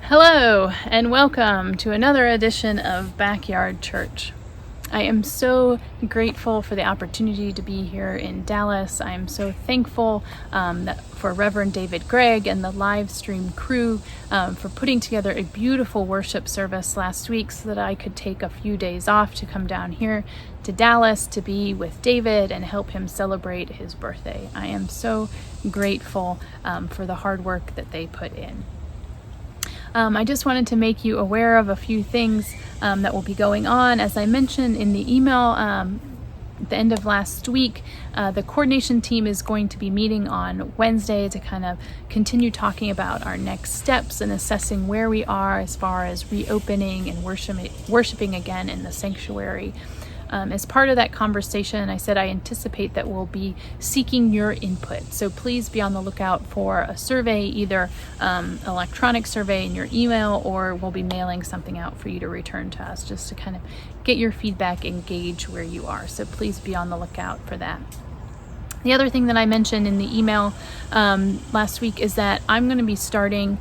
Hello, and welcome to another edition of Backyard Church. I am so grateful for the opportunity to be here in Dallas. I am so thankful for Reverend David Gregg and the live stream crew for putting together a beautiful worship service last week so that I could take a few days off to come down here to Dallas to be with David and help him celebrate his birthday. I am so grateful for the hard work that they put in. I just wanted to make you aware of a few things that will be going on. As I mentioned in the email at the end of last week, the coordination team is going to be meeting on Wednesday to kind of continue talking about our next steps and assessing where we are as far as reopening and worshiping again in the sanctuary. As part of that conversation, I said I anticipate that we'll be seeking your input. So please be on the lookout for a survey, either electronic survey in your email, or we'll be mailing something out for you to return to us just to kind of get your feedback and gauge where you are. So please be on the lookout for that. The other thing that I mentioned in the email last week is that I'm going to be starting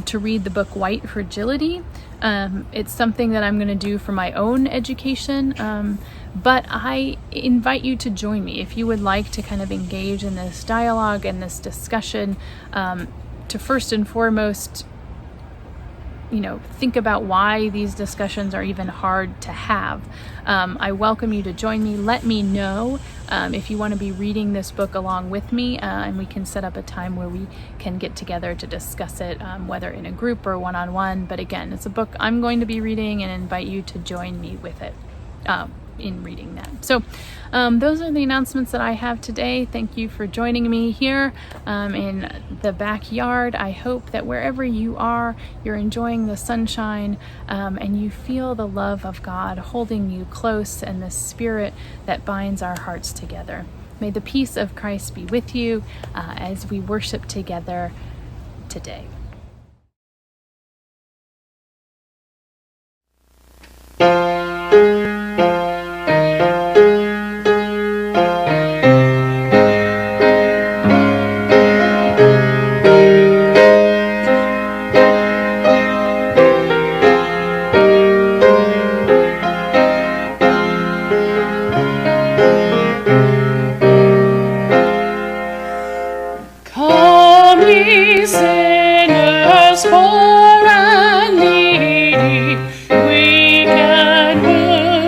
to read the book White Fragility. It's something that I'm going to do for my own education, but I invite you to join me if you would like to kind of engage in this dialogue and this discussion, to first and foremost, think about why these discussions are even hard to have. I welcome you to join me. Let me know if you want to be reading this book along with me, and we can set up a time where we can get together to discuss it, whether in a group or one-on-one. But again, it's a book I'm going to be reading and invite you to join me with it in reading that. So those are the announcements that I have today. Thank you for joining me here in the backyard. I hope that wherever you are, you're enjoying the sunshine and you feel the love of God holding you close and the spirit that binds our hearts together. May the peace of Christ be with you as we worship together today. For and needy, weak and wounded.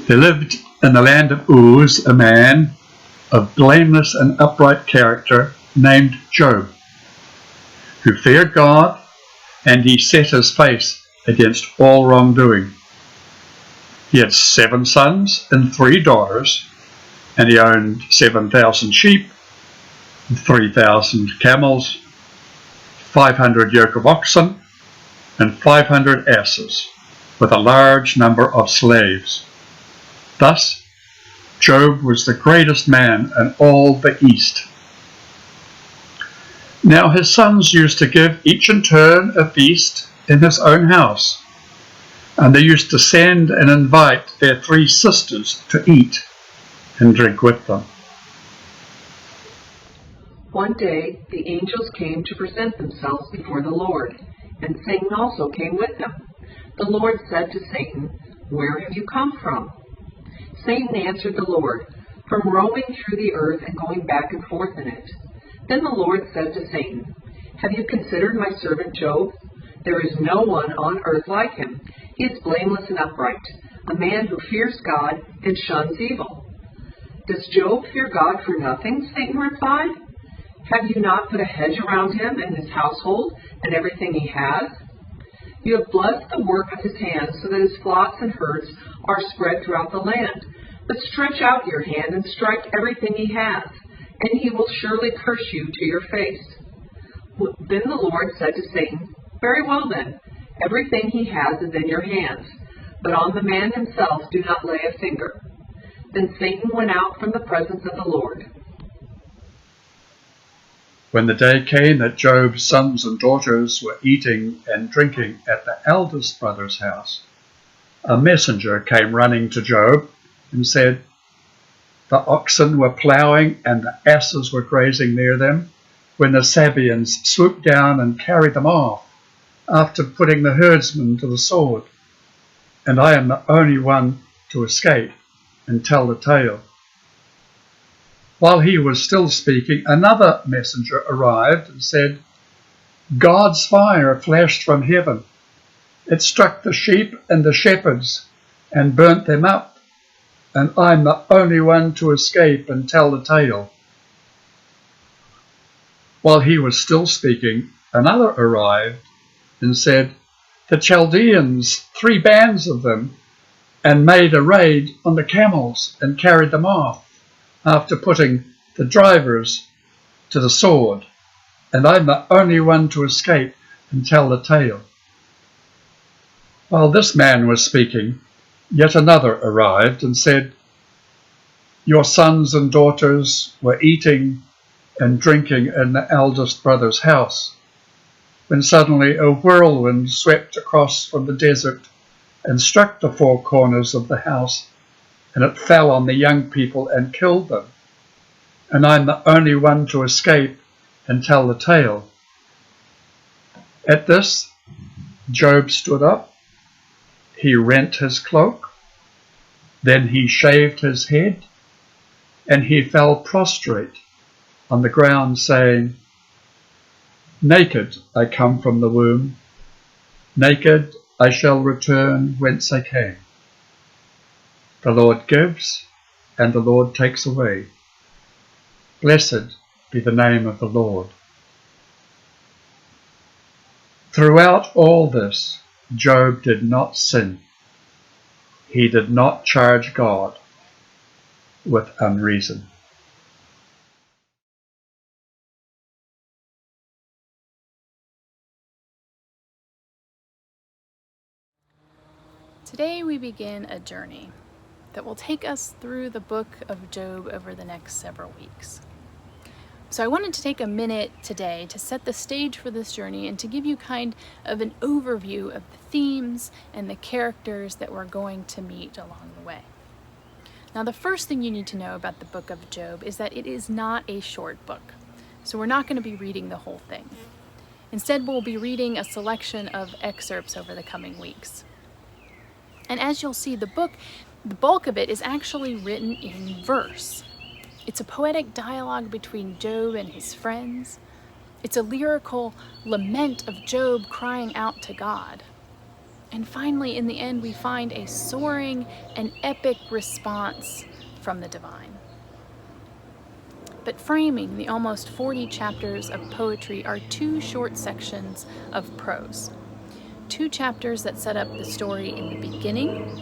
There lived in the land of Uz a man of blameless and upright character named Job, who feared God, and he set his face against all wrongdoing. He had 7 sons and 3 daughters, and he owned 7,000 sheep, 3,000 camels, 500 yoke of oxen, and 500 asses, with a large number of slaves. Thus, Job was the greatest man in all the East. Now his sons used to give each in turn a feast in his own house, and they used to send and invite their 3 sisters to eat and drink with them. One day the angels came to present themselves before the Lord, and Satan also came with them. The Lord said to Satan, "Where have you come from?" Satan answered the Lord, "From roaming through the earth and going back and forth in it." Then the Lord said to Satan, "Have you considered my servant Job? There is no one on earth like him. He is blameless and upright, a man who fears God and shuns evil." "Does Job fear God for nothing?" Satan replied. "Have you not put a hedge around him and his household and everything he has? You have blessed the work of his hands so that his flocks and herds are spread throughout the land. But stretch out your hand and strike everything he has, and he will surely curse you to your face." Then the Lord said to Satan, "Very well then, everything he has is in your hands, but on the man himself do not lay a finger." Then Satan went out from the presence of the Lord. When the day came that Job's sons and daughters were eating and drinking at the eldest brother's house, a messenger came running to Job and said, "The oxen were ploughing and the asses were grazing near them, when the Sabaeans swooped down and carried them off, after putting the herdsmen to the sword. And I am the only one to escape and tell the tale." While he was still speaking, another messenger arrived and said, "God's fire flashed from heaven. It struck the sheep and the shepherds and burnt them up, and I'm the only one to escape and tell the tale." While he was still speaking, another arrived and said, "The Chaldeans, 3 bands of them, and made a raid on the camels and carried them off, after putting the drivers to the sword, and I'm the only one to escape and tell the tale." While this man was speaking, yet another arrived and said, "Your sons and daughters were eating and drinking in the eldest brother's house, when suddenly a whirlwind swept across from the desert and struck the 4 corners of the house, and it fell on the young people and killed them. And I'm the only one to escape and tell the tale." At this, Job stood up. He rent his cloak. Then he shaved his head, and he fell prostrate on the ground, saying, "Naked I come from the womb. Naked I shall return whence I came. The Lord gives, and the Lord takes away. Blessed be the name of the Lord." Throughout all this, Job did not sin. He did not charge God with unreason. Today we begin a journey that will take us through the book of Job over the next several weeks. So I wanted to take a minute today to set the stage for this journey and to give you kind of an overview of the themes and the characters that we're going to meet along the way. Now, the first thing you need to know about the book of Job is that it is not a short book. So we're not going to be reading the whole thing. Instead, we'll be reading a selection of excerpts over the coming weeks. And as you'll see, the bulk of it is actually written in verse. It's a poetic dialogue between Job and his friends. It's a lyrical lament of Job crying out to God. And finally, in the end, we find a soaring and epic response from the divine. But framing the almost 40 chapters of poetry are two short sections of prose. 2 chapters that set up the story in the beginning,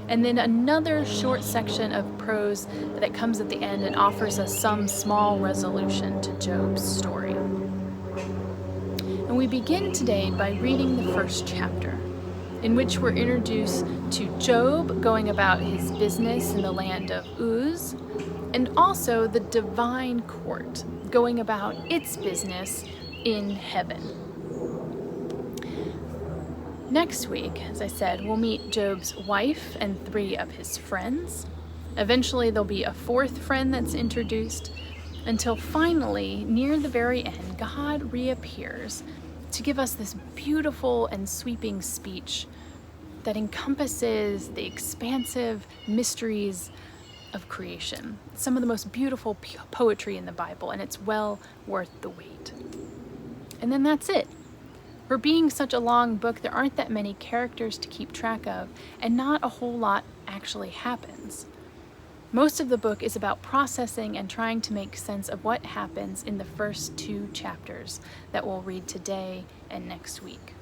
and then another short section of prose that comes at the end and offers us some small resolution to Job's story. And we begin today by reading the first chapter, in which we're introduced to Job going about his business in the land of Uz, and also the divine court going about its business in heaven. Next week, as I said, we'll meet Job's wife and 3 of his friends. Eventually, there'll be a 4th friend that's introduced, until finally, near the very end, God reappears to give us this beautiful and sweeping speech that encompasses the expansive mysteries of creation. Some of the most beautiful poetry in the Bible, and it's well worth the wait. And then that's it. For being such a long book, there aren't that many characters to keep track of, and not a whole lot actually happens. Most of the book is about processing and trying to make sense of what happens in the first 2 chapters that we'll read today and next week.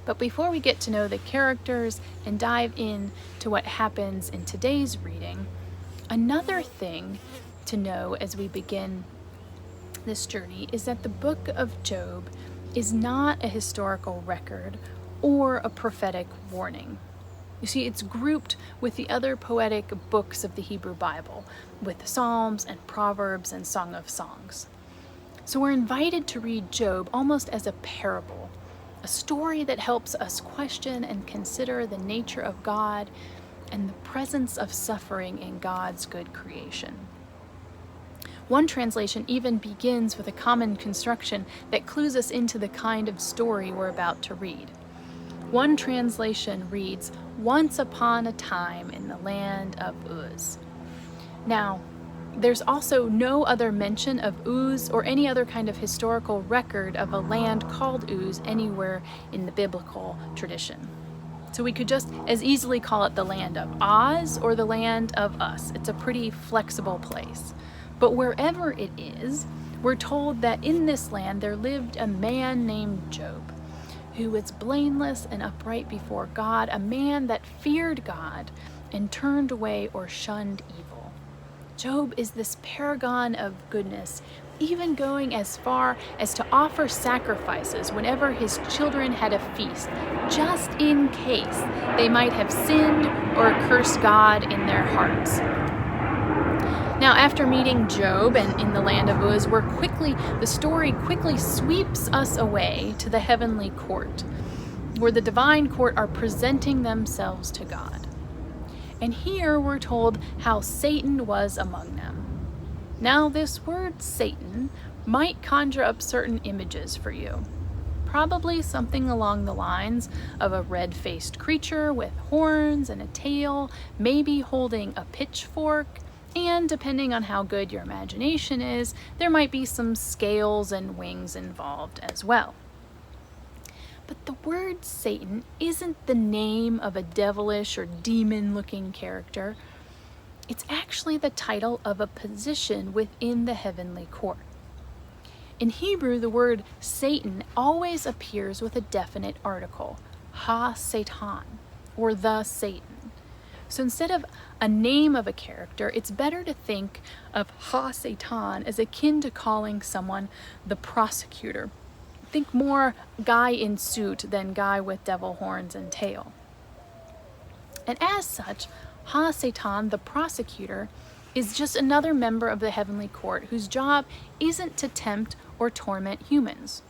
But before we get to know the characters and dive in to what happens in today's reading, another thing to know as we begin this journey is that the book of Job is not a historical record or a prophetic warning. You see, it's grouped with the other poetic books of the Hebrew Bible, with Psalms and Proverbs and Song of Songs. So we're invited to read Job almost as a parable, a story that helps us question and consider the nature of God and the presence of suffering in God's good creation. One translation even begins with a common construction that clues us into the kind of story we're about to read. One translation reads, "Once upon a time in the land of Uz." Now, there's also no other mention of Uz or any other kind of historical record of a land called Uz anywhere in the biblical tradition. So we could just as easily call it the land of Oz or the land of Us. It's a pretty flexible place. But wherever it is, we're told that in this land there lived a man named Job, who was blameless and upright before God, a man that feared God and turned away or shunned evil. Job is this paragon of goodness, even going as far as to offer sacrifices whenever his children had a feast, just in case they might have sinned or cursed God in their hearts. Now, after meeting Job and in the land of Uz, the story quickly sweeps us away to the heavenly court, where the divine court are presenting themselves to God. And here we're told how Satan was among them. Now, this word Satan might conjure up certain images for you. Probably something along the lines of a red-faced creature with horns and a tail, maybe holding a pitchfork, and depending on how good your imagination is, there might be some scales and wings involved as well. But the word Satan isn't the name of a devilish or demon-looking character. It's actually the title of a position within the heavenly court. In Hebrew, the word Satan always appears with a definite article, ha-Satan, or the Satan. So instead of a name of a character, it's better to think of ha-Satan as akin to calling someone the prosecutor. Think more guy in suit than guy with devil horns and tail. And as such, ha-Satan, the prosecutor, is just another member of the heavenly court whose job isn't to tempt or torment humans.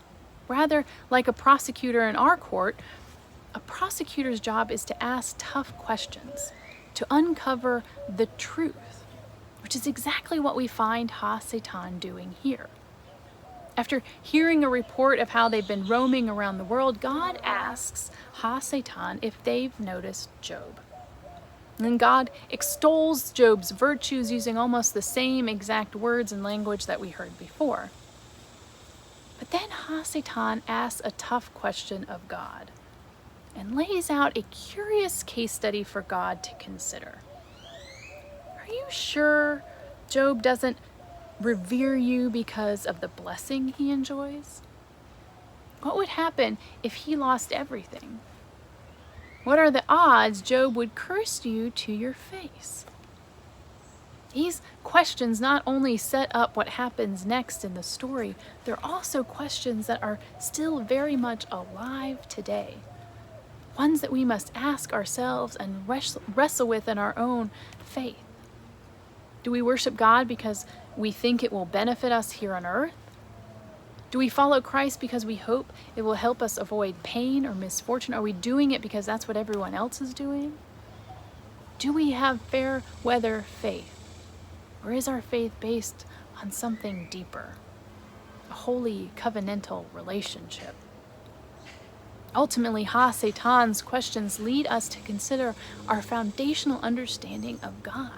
Rather, like a prosecutor in our court, a prosecutor's job is to ask tough questions, to uncover the truth, which is exactly what we find ha-Satan doing here. After hearing a report of how they've been roaming around the world, God asks ha-Satan if they've noticed Job. And then God extols Job's virtues using almost the same exact words and language that we heard before. But then ha-Satan asks a tough question of God. and lays out a curious case study for God to consider. Are you sure Job doesn't revere you because of the blessing he enjoys? What would happen if he lost everything? What are the odds Job would curse you to your face? These questions not only set up what happens next in the story, they're also questions that are still very much alive today. Ones that we must ask ourselves and wrestle with in our own faith. Do we worship God because we think it will benefit us here on earth? Do we follow Christ because we hope it will help us avoid pain or misfortune? Are we doing it because that's what everyone else is doing? Do we have fair weather faith? Or is our faith based on something deeper? A holy covenantal relationship? Ultimately, Ha-Satan's questions lead us to consider our foundational understanding of God.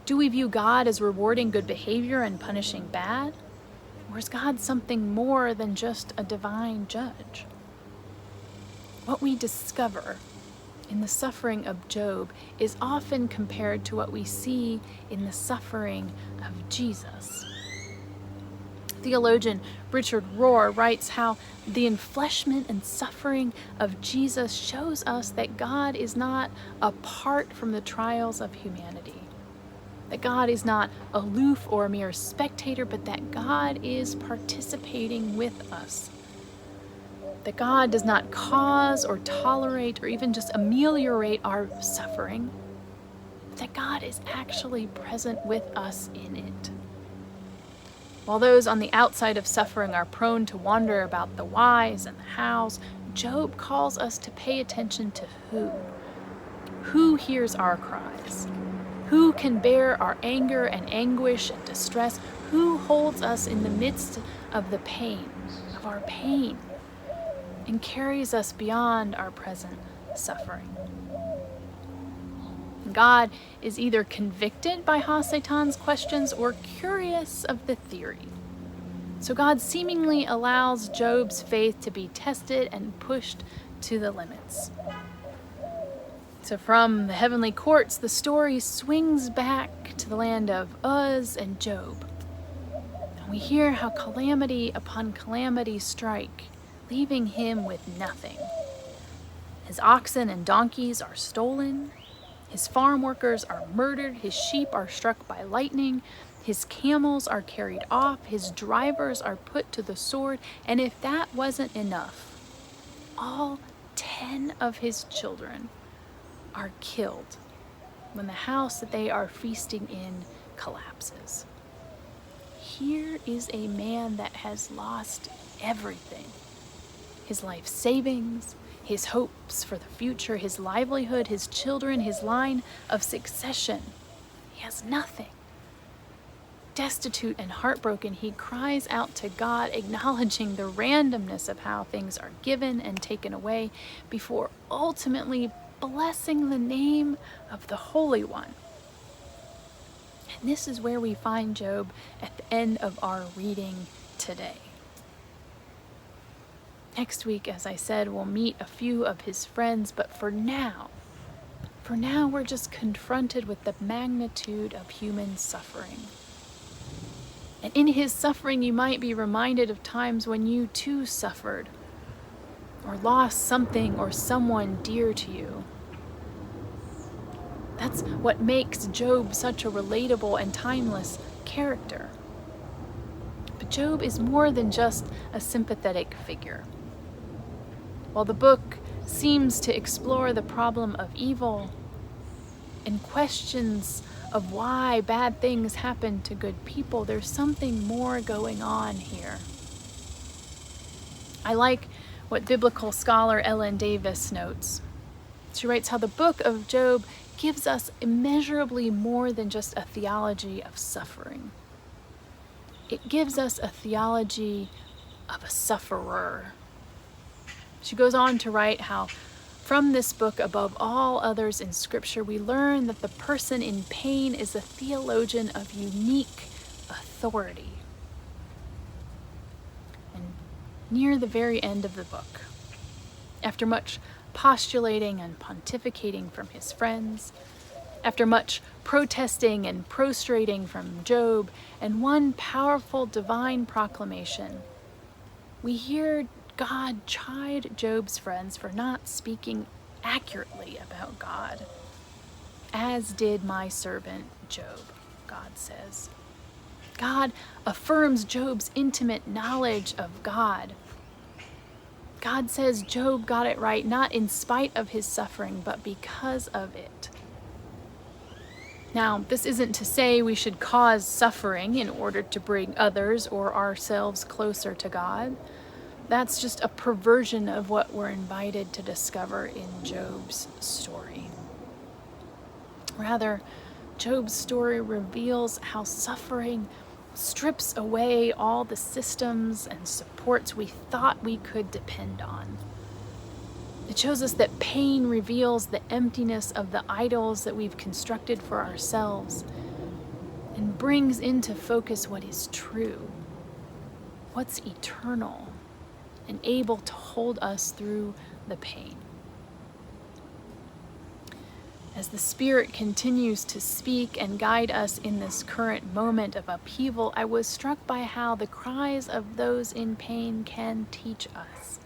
Do we view God as rewarding good behavior and punishing bad? Or is God something more than just a divine judge? What we discover in the suffering of Job is often compared to what we see in the suffering of Jesus. Theologian Richard Rohr writes how the enfleshment and suffering of Jesus shows us that God is not apart from the trials of humanity. That God is not aloof or a mere spectator, but that God is participating with us. That God does not cause or tolerate or even just ameliorate our suffering. That God is actually present with us in it. While those on the outside of suffering are prone to wonder about the whys and the hows, Job calls us to pay attention to who. Who hears our cries? Who can bear our anger and anguish and distress? Who holds us in the midst of the pain, of our pain, and carries us beyond our present suffering? God is either convicted by Ha-Satan's questions or curious of the theory. So God seemingly allows Job's faith to be tested and pushed to the limits. So from the heavenly courts, the story swings back to the land of Uz and Job. And we hear how calamity upon calamity strike, leaving him with nothing. His oxen and donkeys are stolen. His farm workers are murdered. His sheep are struck by lightning. His camels are carried off. His drivers are put to the sword. And if that wasn't enough, all 10 of his children are killed when the house that they are feasting in collapses. Here is a man that has lost everything. His life savings, his hopes for the future, his livelihood, his children, his line of succession. He has nothing. Destitute and heartbroken, he cries out to God, acknowledging the randomness of how things are given and taken away, before ultimately blessing the name of the Holy One. And this is where we find Job at the end of our reading today. Next week, as I said, we'll meet a few of his friends, but for now we're just confronted with the magnitude of human suffering. And in his suffering, you might be reminded of times when you too suffered or lost something or someone dear to you. That's what makes Job such a relatable and timeless character. But Job is more than just a sympathetic figure. While the book seems to explore the problem of evil and questions of why bad things happen to good people, there's something more going on here. I like what biblical scholar Ellen Davis notes. She writes how the book of Job gives us immeasurably more than just a theology of suffering. It gives us a theology of a sufferer. She goes on to write how from this book, above all others in Scripture, we learn that the person in pain is a theologian of unique authority. And near the very end of the book, after much postulating and pontificating from his friends, after much protesting and prostrating from Job, and one powerful divine proclamation, we hear God chide Job's friends for not speaking accurately about God, as did my servant Job, God says. God affirms Job's intimate knowledge of God. God says Job got it right, not in spite of his suffering, but because of it. Now, this isn't to say we should cause suffering in order to bring others or ourselves closer to God. That's just a perversion of what we're invited to discover in Job's story. Rather, Job's story reveals how suffering strips away all the systems and supports we thought we could depend on. It shows us that pain reveals the emptiness of the idols that we've constructed for ourselves and brings into focus what is true, what's eternal, and able to hold us through the pain. As the Spirit continues to speak and guide us in this current moment of upheaval, I was struck by how the cries of those in pain can teach us.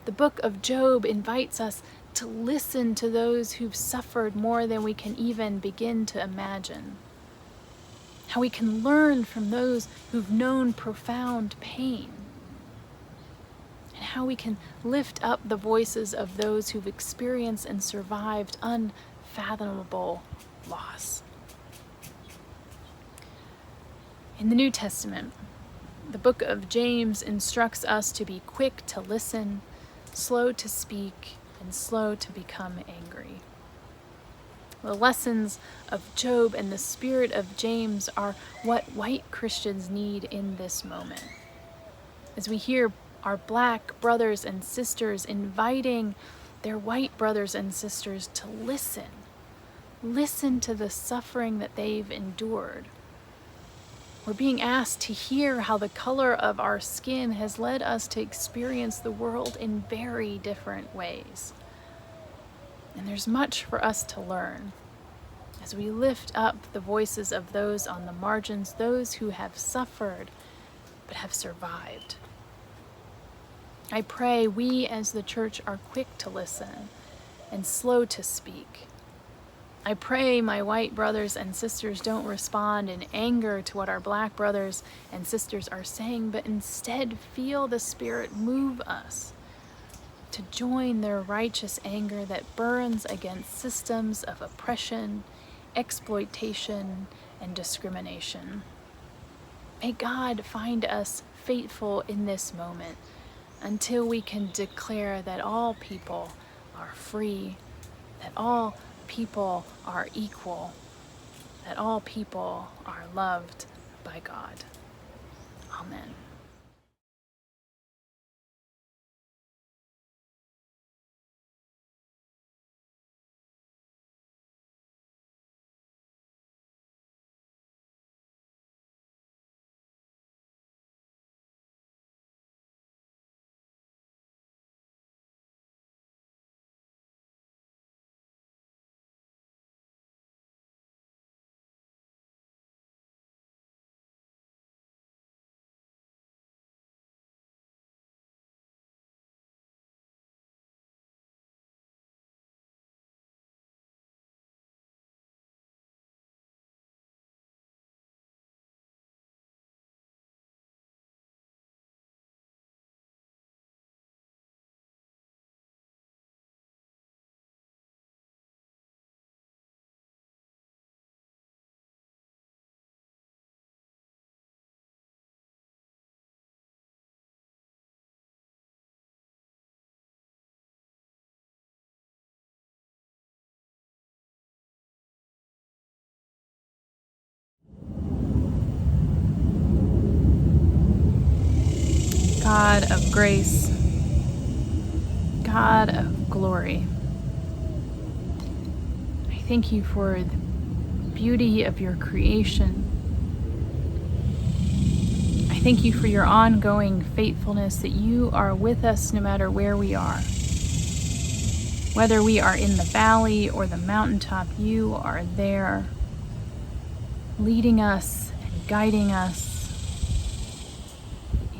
The book of Job invites us to listen to those who've suffered more than we can even begin to imagine. How we can learn from those who've known profound pain. And how we can lift up the voices of those who've experienced and survived unfathomable loss. In the New Testament, the book of James instructs us to be quick to listen, slow to speak, and slow to become angry. The lessons of Job and the spirit of James are what white Christians need in this moment. As we hear our black brothers and sisters inviting their white brothers and sisters to listen to the suffering that they've endured. We're being asked to hear how the color of our skin has led us to experience the world in very different ways. And there's much for us to learn as we lift up the voices of those on the margins, those who have suffered but have survived. I pray we as the church are quick to listen and slow to speak. I pray my white brothers and sisters don't respond in anger to what our black brothers and sisters are saying, but instead feel the Spirit move us to join their righteous anger that burns against systems of oppression, exploitation, and discrimination. May God find us faithful in this moment until we can declare that all people are free, that all people are equal, that all people are loved by God. Amen. God of grace, God of glory, I thank you for the beauty of your creation. I thank you for your ongoing faithfulness, that you are with us no matter where we are. Whether we are in the valley or the mountaintop, you are there, leading us and guiding us,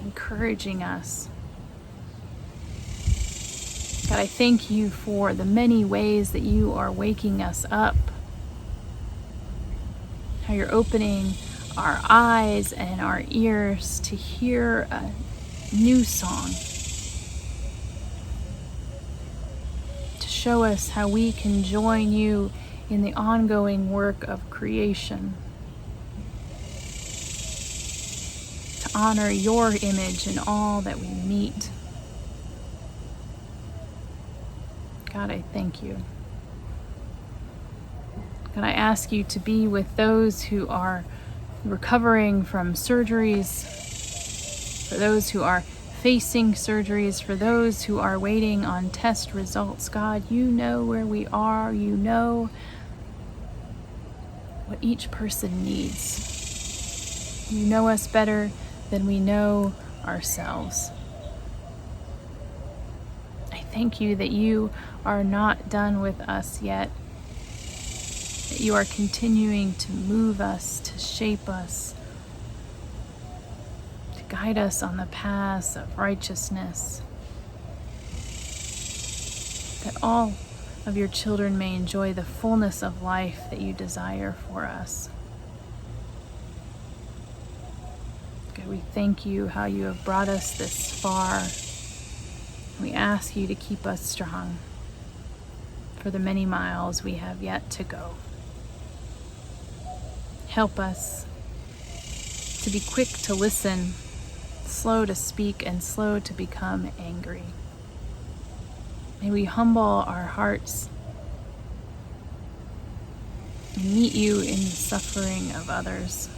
encouraging us. God, I thank you for the many ways that you are waking us up, how you're opening our eyes and our ears to hear a new song, to show us how we can join you in the ongoing work of creation, to honor your image in all that we meet. God, I thank you. God, I ask you to be with those who are recovering from surgeries, for those who are facing surgeries, for those who are waiting on test results. God, you know where we are. You know what each person needs. You know us better than we know ourselves. I thank you that you are not done with us yet, that you are continuing to move us, to shape us, to guide us on the paths of righteousness, that all of your children may enjoy the fullness of life that you desire for us. God, we thank you how you have brought us this far. We ask you to keep us strong for the many miles we have yet to go. Help us to be quick to listen, slow to speak, and slow to become angry. May we humble our hearts and meet you in the suffering of others.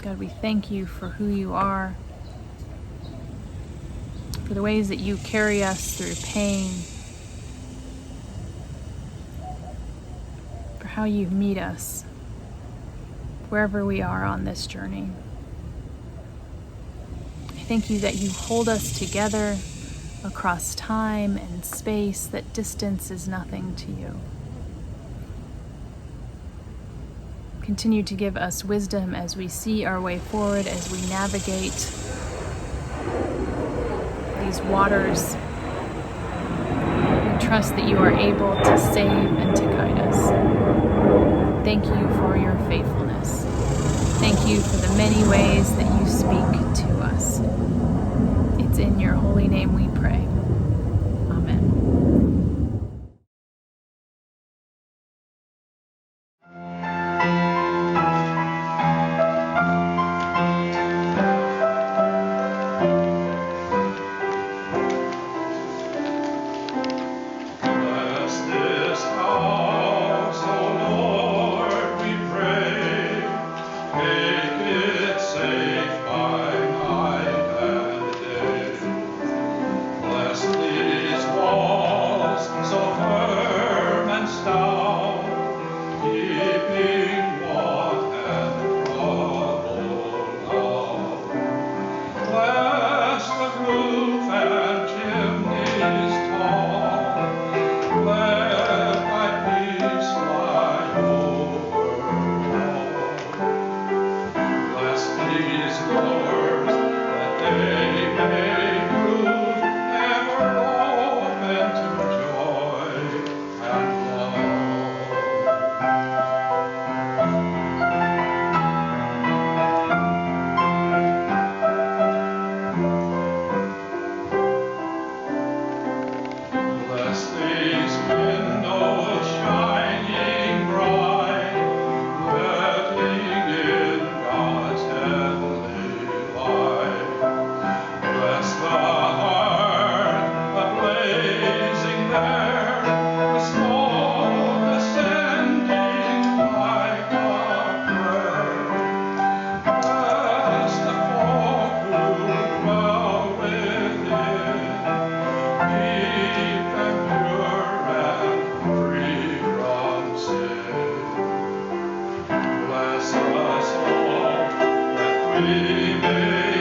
God, we thank you for who you are, for the ways that you carry us through pain, for how you meet us wherever we are on this journey. I thank you that you hold us together across time and space, that distance is nothing to you. Continue to give us wisdom as we see our way forward, as we navigate these waters. We trust that you are able to save and to guide us. Thank you for your faithfulness. Thank you for the many ways that you speak to us. It's in your holy name we pray. Amen. Bless this house, O Lord, we pray. Make it safe by night and day. Bless these walls so firm and stout, keeping want and trouble out. Bless the roof and chimneys tall, let thy peace fly over all. Bless these doors, that they may prove ever open to joy and love. Bless these windows shining bright, letting in God's heavenly light. Bless the hearth ablazing there, with smoke ascending like a prayer. Bless the folk who dwell within, keep them pure and free from sin. Bless us all, that we may